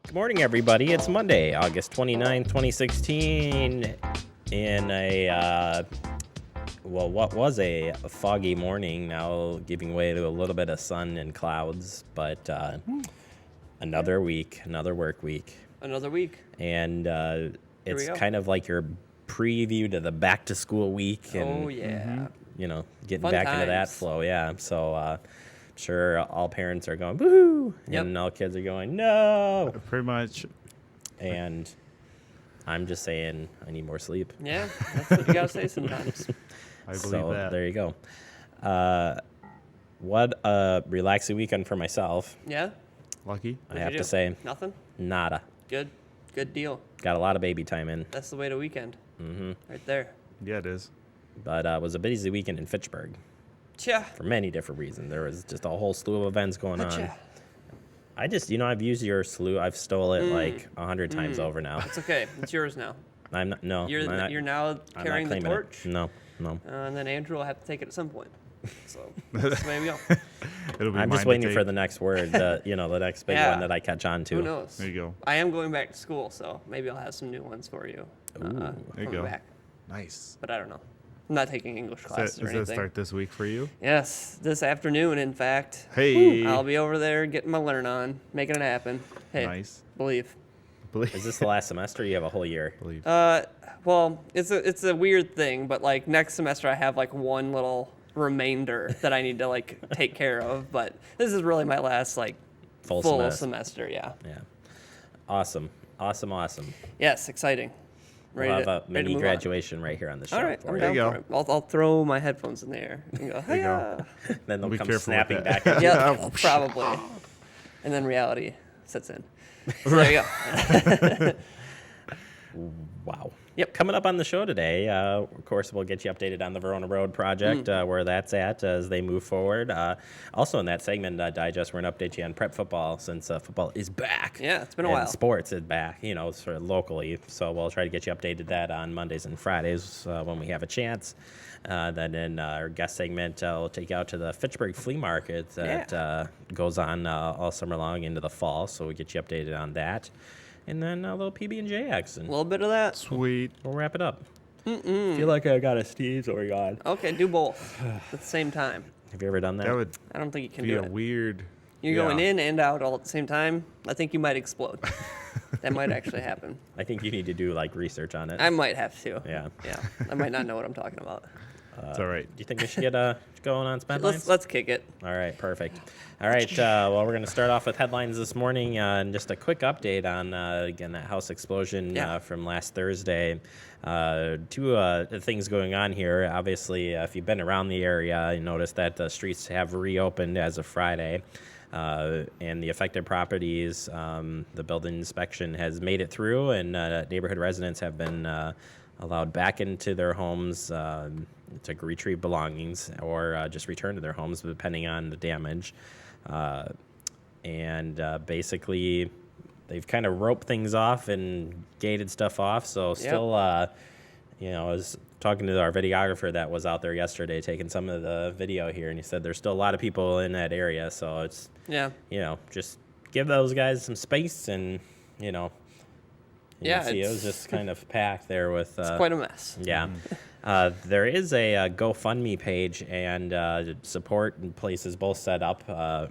Good morning, everybody. It's Monday, August 29, 2016, in what was a foggy morning, now giving way to a little bit of sun and clouds, but another week, another work week. Another week. And it's kind of like your preview to the back-to-school week. And, getting Fun back times. into that flow, yeah. So, sure, all parents are going, woo, and all kids are going, no. Pretty much. And I'm just saying, I need more sleep. Yeah, that's what you gotta say sometimes. I believe So that. there you go. What a relaxing weekend for myself. Yeah? Lucky. I have to say, Nothing? nada. Good deal. Got a lot of baby time in. That's the way to weekend. Mm-hmm. Right there. Yeah, it is. But it was a busy weekend in Fitchburg Cha. for many different reasons. There was just a whole slew of events going on. Cha. I just, I've used your slew. I've stole it like 100 times over now. It's okay. It's yours now. I'm not, no. You're I'm now not carrying the claiming torch. it. No. And then Andrew will have to take it at some point. So that's the way we go. It'll be I'm just mine to waiting take. for the next word, the next big Yeah. one that I catch on to. Who knows? There you go. I am going back to school, so maybe I'll have some new ones for you. Ooh. There you coming go. Back. Nice. But I don't know. I'm not taking English classes Does or that anything. start this week for you? Yes, this afternoon, in fact. Hey. I'll be over there getting my learn on, making it happen. Hey, Nice. believe. Is this the last semester or you have a whole year? Believe. Well, it's a weird thing, but like next semester I have like one little remainder that I need to like take care of. But this is really my last like Full semester. Yeah. Yeah. Awesome. Yes, exciting. We'll have a ready to mini move on. graduation right here on the show. All right, for I'm you. down you go. for it. I'll throw my headphones in the air and go, There you "Hiya." go. Then they'll Be come careful with snapping that. back at you. Yeah, probably. And then reality sets in. So there you go. Wow. Yep. Coming up on the show today, of course, we'll get you updated on the Verona Road project, where that's at as they move forward. Also in that segment, Digest, we're going to update you on prep football since football is back. Yeah, it's been a and while. Sports is back, sort of locally. So we'll try to get you updated that on Mondays and Fridays when we have a chance. Then in our guest segment, we'll take you out to the Fitchburg Flea Market that goes on all summer long into the fall. So we'll get you updated on that. And then a little PB&J action. A little bit of that. Sweet. We'll wrap it up. Feel like I got a sneeze or yawn. Okay, do both at the same time. Have you ever done that? That would I don't think you can be do a it. weird. You're going in and out all at the same time. I think you might explode. That might actually happen. I think you need to do research on it. I might have to. Yeah. Yeah. I might not know what I'm talking about. It's all right. Do you think we should get going on spend lines? Let's kick it. All right, perfect. All right, well, we're going to start off with headlines this morning, and just a quick update on, again, that house explosion from last Thursday. Two things going on here. Obviously, if you've been around the area, you notice that the streets have reopened as of Friday. And the affected properties, the building inspection has made it through, and neighborhood residents have been allowed back into their homes to retrieve belongings or just return to their homes, depending on the damage. Basically, they've kind of roped things off and gated stuff off. So still, I was talking to our videographer that was out there yesterday taking some of the video here, and he said there's still a lot of people in that area. So it's, just give those guys some space and, you can see it was just kind of packed there with... It's quite a mess. Yeah. There is a GoFundMe page and support places both set up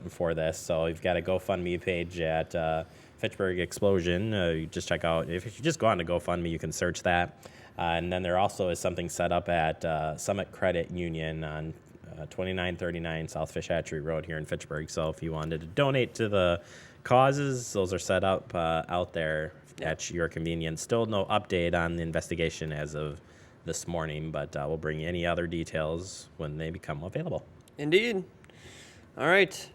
for this. So you've got a GoFundMe page at Fitchburg Explosion. You just check out, if you just go on to GoFundMe, you can search that. And then there also is something set up at Summit Credit Union on 2939 South Fish Hatchery Road here in Fitchburg. So if you wanted to donate to the causes, those are set up out there at your convenience. Still no update on the investigation as of this morning, but we'll bring you any other details when they become available. Indeed. All right.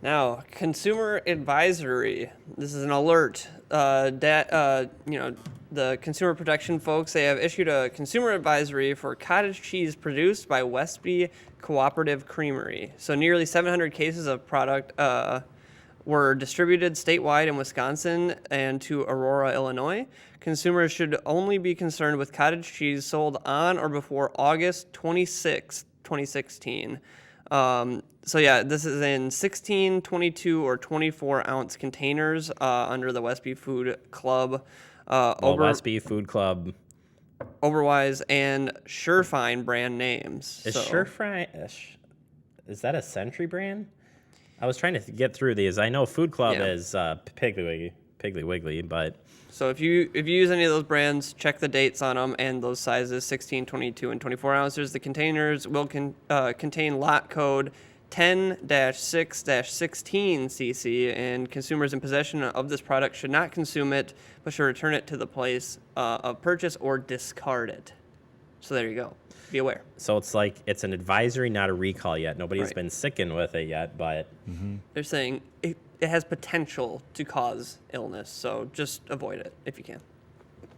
Now, consumer advisory. This is an alert. The consumer protection folks, they have issued a consumer advisory for cottage cheese produced by Westby Cooperative Creamery. So nearly 700 cases of product were distributed statewide in Wisconsin and to Aurora, Illinois. Consumers should only be concerned with cottage cheese sold on or before August 26, 2016. So yeah, this is in 16, 22, or 24 ounce containers under the Westby Food Club, Westby Food Club Oberwise, and Surefine brand names. is So, is that a Century brand? I was trying to get through these. I know Food Club Yeah. is Piggly Wiggly, but So if you use any of those brands, check the dates on them and those sizes, 16, 22, and 24 ounces. The containers will contain lot code 10-6-16cc, and consumers in possession of this product should not consume it, but should return it to the place of purchase or discard it. So there you go. Be aware. so it's an advisory, not a recall yet. Nobody's Right. been sickened with it yet, but They're saying it has potential to cause illness, so just avoid it if you can.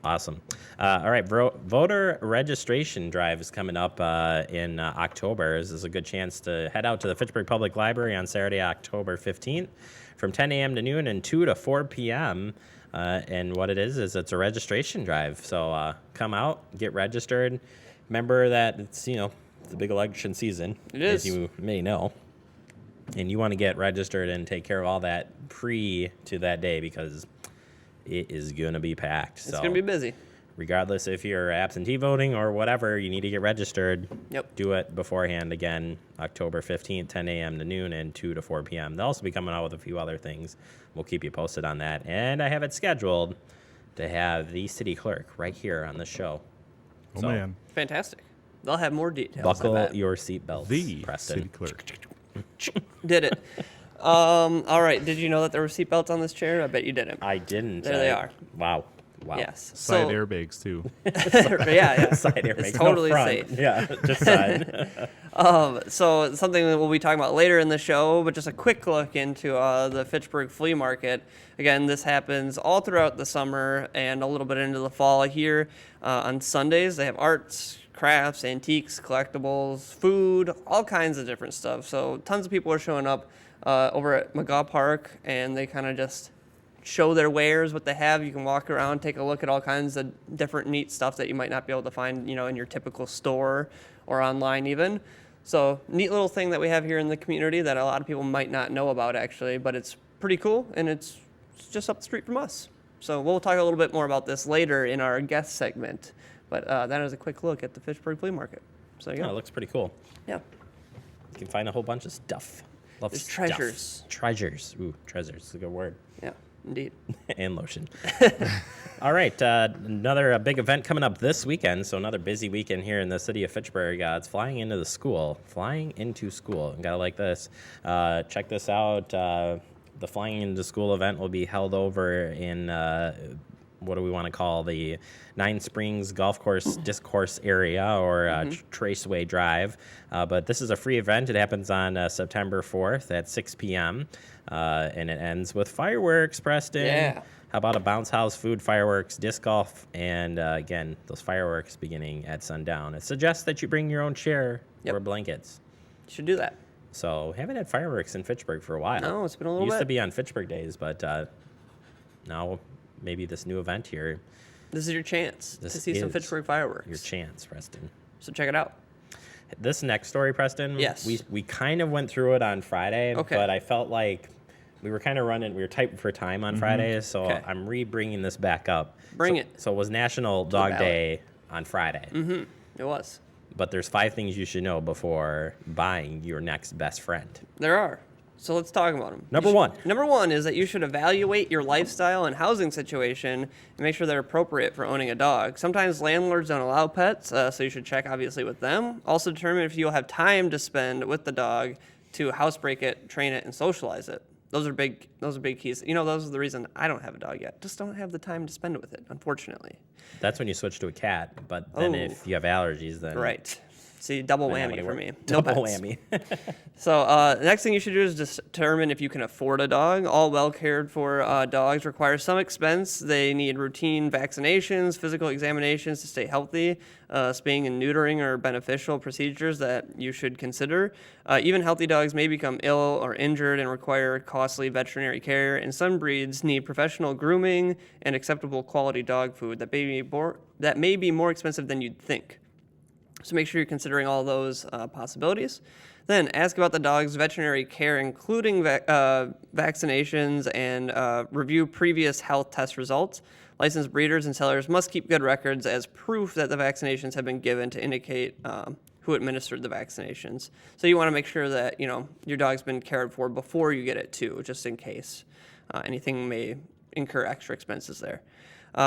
awesome. All right, voter registration drive is coming up in October. This is a good chance to head out to the Fitchburg Public Library on Saturday, October 15th from 10 a.m. to noon and 2 to 4 p.m. And what it is it's a registration drive. So come out, get registered. Remember that it's, the big election season, It as is. you may know. And you want to get registered and take care of all that pre to that day because it is going to be packed. It's going to be busy. Regardless if you're absentee voting or whatever, you need to get registered. Yep. Do it beforehand. Again, October 15th, 10 a.m. to noon and 2 to 4 p.m. They'll also be coming out with a few other things. We'll keep you posted on that. And I have it scheduled to have the city clerk right here on the show. Oh, So, man. Fantastic. They'll have more details. I Buckle bet. your seatbelts, The Preston. city clerk. Did it. All right. Did you know that there were seatbelts on this chair? I bet you didn't. I didn't. There they are. Wow. Yes. Side So, airbags, too. yeah. Side air It's makes totally no front. safe. Yeah, just side. So something that we'll be talking about later in the show, but just a quick look into the Fitchburg Flea Market. Again, this happens all throughout the summer and a little bit into the fall here. On Sundays, they have arts, crafts, antiques, collectibles, food, all kinds of different stuff. So tons of people are showing up over at McGaw Park, and they kind of just show their wares, what they have. You can walk around, take a look at all kinds of different neat stuff that you might not be able to find, in your typical store or online even. So neat little thing that we have here in the community that a lot of people might not know about actually, but it's pretty cool and it's just up the street from us. So we'll talk a little bit more about this later in our guest segment, but that is a quick look at the Fitchburg Flea Market. So Oh, yeah, it looks pretty cool. yeah. You can find a whole bunch of stuff. Love There's stuff. treasures. Treasures. Ooh, treasures is a good word. Yeah, indeed. And lotion. All right, another big event coming up this weekend. So another busy weekend here in the city of Fitchburg. It's flying into school. Gotta like this. Check this out. The Flying into School event will be held over in what do we want to call the Nine Springs Golf Course Discourse area or Traceway Drive. But this is a free event. It happens on September 4th at 6 p.m. And it ends with fireworks, Preston. Yeah. How about a bounce house, food, fireworks, disc golf, and again, those fireworks beginning at sundown. It suggests that you bring your own chair Yep. or blankets. You should do that. So haven't had fireworks in Fitchburg for a while. No, it's been a little Used to bit. be on Fitchburg days, but now maybe this new event here, This is your chance This to see some is Fitchburg fireworks. your chance, Preston. So check it out. This next story, Preston. Yes. We kind of went through it on Friday, Okay. but I felt like we were kind of running. We were tight for time on Friday, so Okay. I'm bringing this back up. Bring So- it. So it was National Dog ballot. Day on Friday. It was. But there's 5 things you should know before buying your next best friend. There are. So let's talk about them. Number one. Number one is that you should evaluate your lifestyle and housing situation and make sure they're appropriate for owning a dog. Sometimes landlords don't allow pets, so you should check obviously with them. Also determine if you'll have time to spend with the dog to housebreak it, train it, and socialize it. Those are big keys. Those are the reason I don't have a dog yet. Just don't have the time to spend with it, unfortunately. That's when you switch to a cat. But then Oh. if you have allergies, then Right. See, double then whammy for me. Double pets. whammy. So the next thing you should do is determine if you can afford a dog. All well cared for dogs require some expense. They need routine vaccinations, physical examinations to stay healthy. Spaying and neutering are beneficial procedures that you should consider. Even healthy dogs may become ill or injured and require costly veterinary care. And some breeds need professional grooming and acceptable quality dog food that may be more expensive than you'd think. So make sure you're considering all those possibilities. Then ask about the dog's veterinary care, including vaccinations, and review previous health test results. Licensed breeders and sellers must keep good records as proof that the vaccinations have been given to indicate who administered the vaccinations. So you want to make sure that your dog's been cared for before you get it too, just in case anything may incur extra expenses there.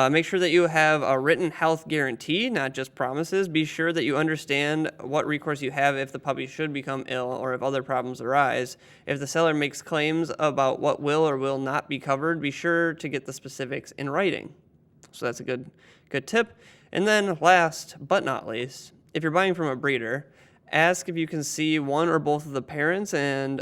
Make sure that you have a written health guarantee, not just promises. Be sure that you understand what recourse you have if the puppy should become ill or if other problems arise. If the seller makes claims about what will or will not be covered, be sure to get the specifics in writing. So that's a good tip. And then last but not least, if you're buying from a breeder, ask if you can see one or both of the parents and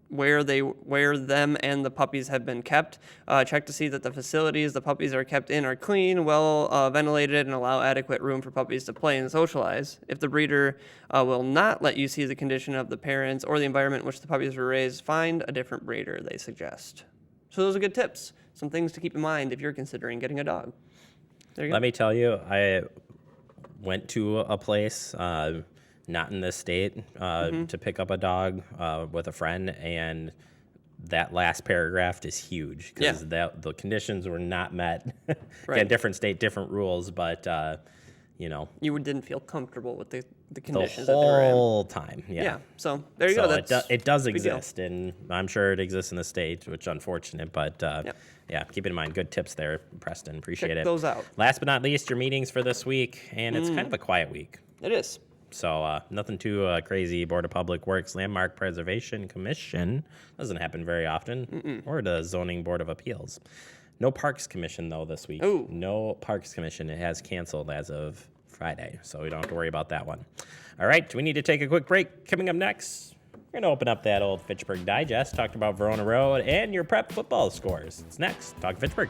where them and the puppies have been kept. Check to see that the facilities the puppies are kept in are clean, well ventilated, and allow adequate room for puppies to play and socialize. If the breeder will not let you see the condition of the parents or the environment in which the puppies were raised, find a different breeder, they suggest. So those are good tips. Some things to keep in mind if you're considering getting a dog. There you go. Let me tell you, I went to a place, not in this state, to pick up a dog with a friend, and that last paragraph is huge because the conditions were not met. Right. Again, different state, different rules, but you didn't feel comfortable with the conditions the that they were in. whole time. Yeah. So there you go. That's it does big deal. exist, and I'm sure it exists in the state, which is unfortunate, but keep it in mind. Good tips there, Preston. Appreciate Check it. those out. Last but not least, your meetings for this week, and it's kind of a quiet week. It is. So nothing too crazy. Board of Public Works Landmark Preservation Commission doesn't happen very often, or the Zoning Board of Appeals. No Parks Commission, though, this week. Ooh. No Parks Commission. It has canceled as of Friday, so we don't have to worry about that one. All right, we need to take a quick break. Coming up next, we're going to open up that old Fitchburg Digest, talked about Verona Road, and your prep football scores. It's next. Talk Fitchburg.